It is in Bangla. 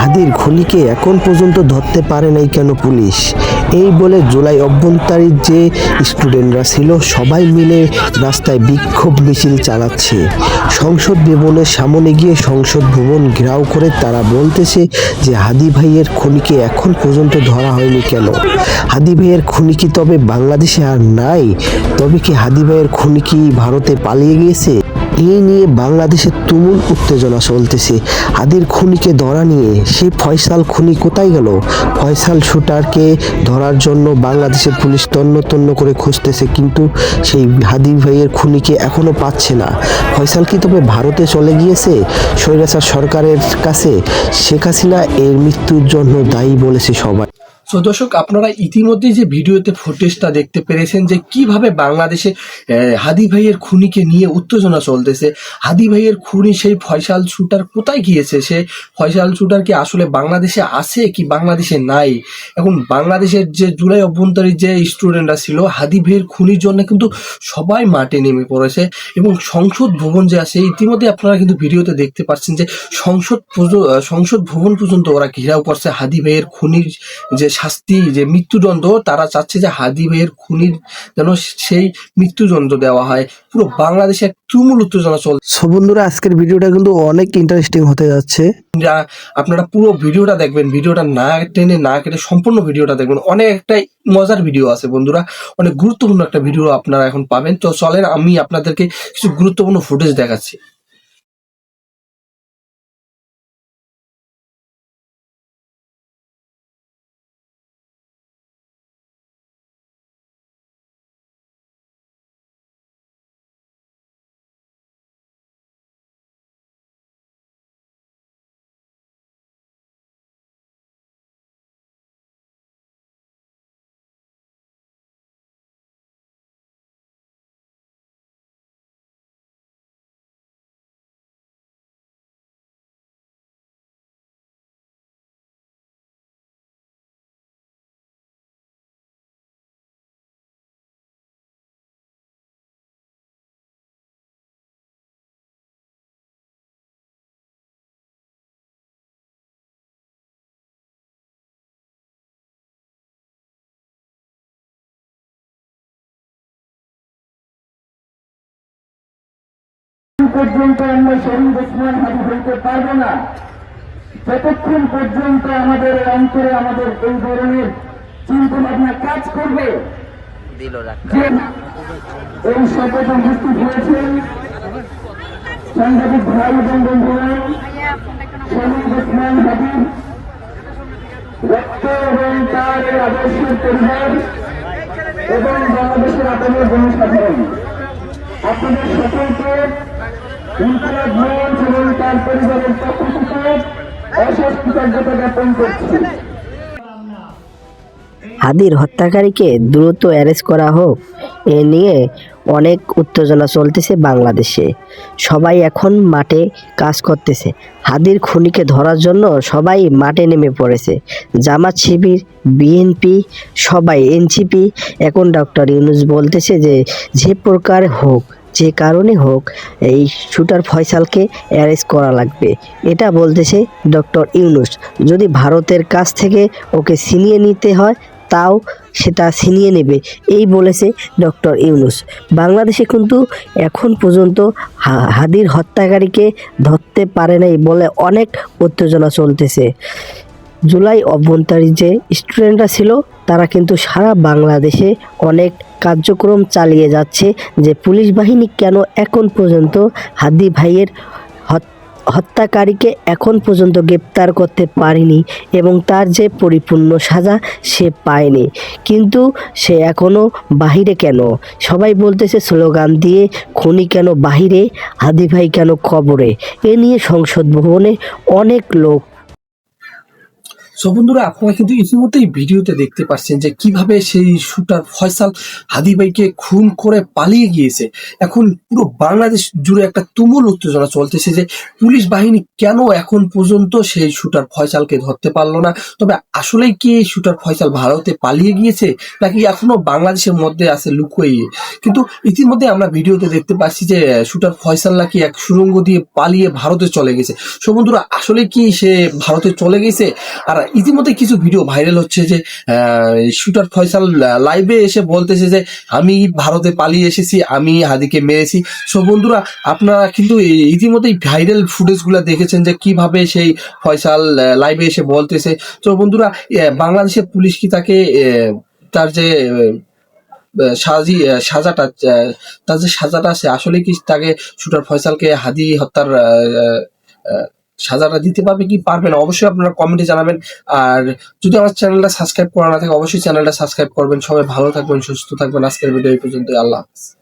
হাদির খুনিকে এখন পর্যন্ত ধরতে পারে নাই কেন পুলিশ? এই বলে জুলাই অভ্যন্তরীণ যে স্টুডেন্টরা ছিল সবাই মিলে রাস্তায় বিক্ষোভ মিছিল চালাচ্ছে। সংসদ ভবনের সামনে গিয়ে সংসদ ভবন ঘেরাও করে তারা বলতেছে যে হাদি ভাইয়ের খুনিকে এখন পর্যন্ত ধরা হয়নি কেন? হাদি ভাইয়ের খুনি কি তবে বাংলাদেশে আর নাই? তবে কি হাদি ভাইয়ের খুনি কি ভারতে পালিয়ে গিয়েছে? এই নিয়ে বাংলাদেশে তুমুল উত্তেজনা চলতেছে। হাদির খুনিকে ধরা নিয়ে সেই ফয়সাল খুনি কোথায় গেল? ফয়সাল শুটারকে ধরার জন্য বাংলাদেশের পুলিশ তন্ন তন্ন করে খুঁজতেছে, কিন্তু সেই হাদি ভাইয়ের খুনিকে এখনো পাচ্ছে না। ফয়সাল কি তবে ভারতে চলে গিয়েছে স্বৈরাচার সরকারের কাছে? শেখ হাসিনা এর মৃত্যুর জন্য দায়ী বলেছে সবাই। তো দর্শক, আপনারা ইতিমধ্যে যে ভিডিওতে ফুটেজটা দেখতে পেরেছেন যে কিভাবে বাংলাদেশে হাদি ভাইয়ের খুনিকে নিয়ে উত্তেজনা চলতেছে। হাদি ভাইয়ের খুনি সেই ফয়সাল শুটার কোথায় গিয়েছে? সে ফয়সাল শুটার কি আসলে বাংলাদেশে আছে কি বাংলাদেশে নাই? এখন বাংলাদেশের যে জুলাই অভ্যন্তরীণ যে স্টুডেন্টরা ছিল হাদি ভাইয়ের খুনির জন্য কিন্তু সবাই মাঠে নেমে পড়েছে এবং সংসদ ভবন যে আছে ইতিমধ্যে আপনারা কিন্তু ভিডিওতে দেখতে পাচ্ছেন যে সংসদ ভবন পর্যন্ত ওরা ঘেরাও করছে। হাদি ভাইয়ের খুনির যে শাস্তি, যে মৃত্যুদণ্ড, তারা চাচ্ছে যে হাদি ভাইয়ের খুনির যেন সেই মৃত্যুদণ্ড দেওয়া হয়। পুরো বাংলাদেশে এক তুমুল উত্তেজনা চলছে। সো বন্ধুরা, আজকের ভিডিওটা কিন্তু অনেক ইন্টারেস্টিং হতে যাচ্ছে। আপনারা পুরো ভিডিওটা দেখবেন, ভিডিওটা না টেনে না কেটে সম্পূর্ণ ভিডিওটা দেখবেন। অনেক একটা মজার ভিডিও আছে বন্ধুরা, অনেক গুরুত্বপূর্ণ একটা ভিডিও আপনারা এখন পাবেন। তো চলেন আমি আপনাদেরকে কিছু গুরুত্বপূর্ণ ফুটেজ দেখাচ্ছি। পর্যন্ত আমরা শহীদ ওসমান হাদি হইতে পারবো না, যতক্ষণ পর্যন্ত আমাদের অন্তরে আমাদের এই ধরনের চিন্তা ভাবনা কাজ করবে। যে এই শপথ উপস্থিত হয়েছেন সাংবাদিক ভাই এবং বন্ধুরা, শহীদ ওসমান হাদি রক্ত এবং তার এই আদর্শের পরিবার এবং বাংলাদেশের আপামর জনসাধারণ, আপনাদের সকলকে ইনকিলাব মঞ্চ এবং তার পরিবারের পক্ষ থেকে অশেষ কৃতজ্ঞতা জ্ঞাপন করছি। হাদির হত্যাকারীকে দ্রুত অ্যারেস্ট করা হোক, এ নিয়ে অনেক উত্তেজনা চলতেছে বাংলাদেশে। সবাই এখন মাঠে কাজ করতেছে। হাদির খুনিকে ধরার জন্য সবাই মাঠে নেমে পড়েছে। জামাত শিবির, বিএনপি, সবাই, এনসিপি। এখন ডক্টর ইউনূস বলতেছে যে প্রকার হোক, যে কারণে হোক, এই শুটার ফয়সালকে অ্যারেস্ট করা লাগবে। এটা বলতেছে ডক্টর ইউনূস। যদি ভারতের কাছ থেকে ওকে ছিনিয়ে নিতে হয় তাও সেটা ছিনিয়ে নেবে, এই বলেছে ডক্টর ইউনূস। বাংলাদেশে কিন্তু এখন পর্যন্ত হাদির হত্যাকারীকে ধরতে পারে নাই বলে অনেক উত্তেজনা চলতেছে। জুলাই অভ্যন্তরীণ যে স্টুডেন্টরা ছিল তারা কিন্তু সারা বাংলাদেশে অনেক কার্যক্রম চালিয়ে যাচ্ছে যে পুলিশ বাহিনী কেন এখন পর্যন্ত হাদি ভাইয়ের হত্যাকারীকে এখন পর্যন্ত গ্রেপ্তার করতে পারেনি এবং তার যে পরিপূর্ণ সাজা সে পায়নি, কিন্তু সে এখনও বাহিরে কেন? সবাই বলতেছে স্লোগান দিয়ে, খুনি কেন বাহিরে, হাদি ভাই কেন কবরে? এ নিয়ে সংসদ ভবনে অনেক লোক। সো বন্ধুরা, আপনারা কিন্তু ইতিমধ্যেই ভিডিওতে দেখতে পাচ্ছেন যে কিভাবে সেই শুটার ফয়সাল হাদি ভাইকে খুন করে পালিয়ে গিয়েছে। এখন পুরো বাংলাদেশ জুড়ে একটা তুমুল উত্তেজনা চলতেছে যে পুলিশ বাহিনী কেন এখন পর্যন্ত সেই শুটার ফয়সালকে ধরতে পারলো না। তবে আসলেই কি এই শুটার ফয়সাল ভারতে পালিয়ে গিয়েছে নাকি এখনো বাংলাদেশের মধ্যে আছে লুকিয়ে? কিন্তু ইতিমধ্যে আমরা ভিডিওতে দেখতে পাচ্ছি যে শুটার ফয়সাল নাকি এক সুড়ঙ্গ দিয়ে পালিয়ে ভারতে চলে গেছে। সো বন্ধুরা, আসলে কি সে ভারতে চলে গেছে? আর ইতিমধ্যে কিছু ভিডিও ভাইরাল হচ্ছে যে শুটার ফয়সাল লাইভে এসে বলতেছে যে আমি ভারতে পালিয়ে এসেছি, আমি হাদিকে মেরেছি। সো বন্ধুরা, আপনারা কিন্তু ইতিমধ্যেই ভাইরাল ফুটেজগুলো দেখেছেন যে কিভাবে সেই ফয়সাল লাইভে এসে বলতেছে। তো বন্ধুরা, বাংলাদেশের পুলিশ কি তাকে তার যে সাজাটা তার যে সাজাটা আছে আসলে কি তাকে শুটার ফয়সালকে হাদি হত্যার সাজাটা দিতে পারবে কি পারবে না, অবশ্যই আপনারা কমেন্টে জানাবেন। আর যদি আমার চ্যানেলটা সাবস্ক্রাইব করা না থাকে অবশ্যই চ্যানেলটা সাবস্ক্রাইব করবেন। সবাই ভালো থাকবেন, সুস্থ থাকবেন। আজকের ভিডিও এই পর্যন্ত। আল্লাহ হাফেজ।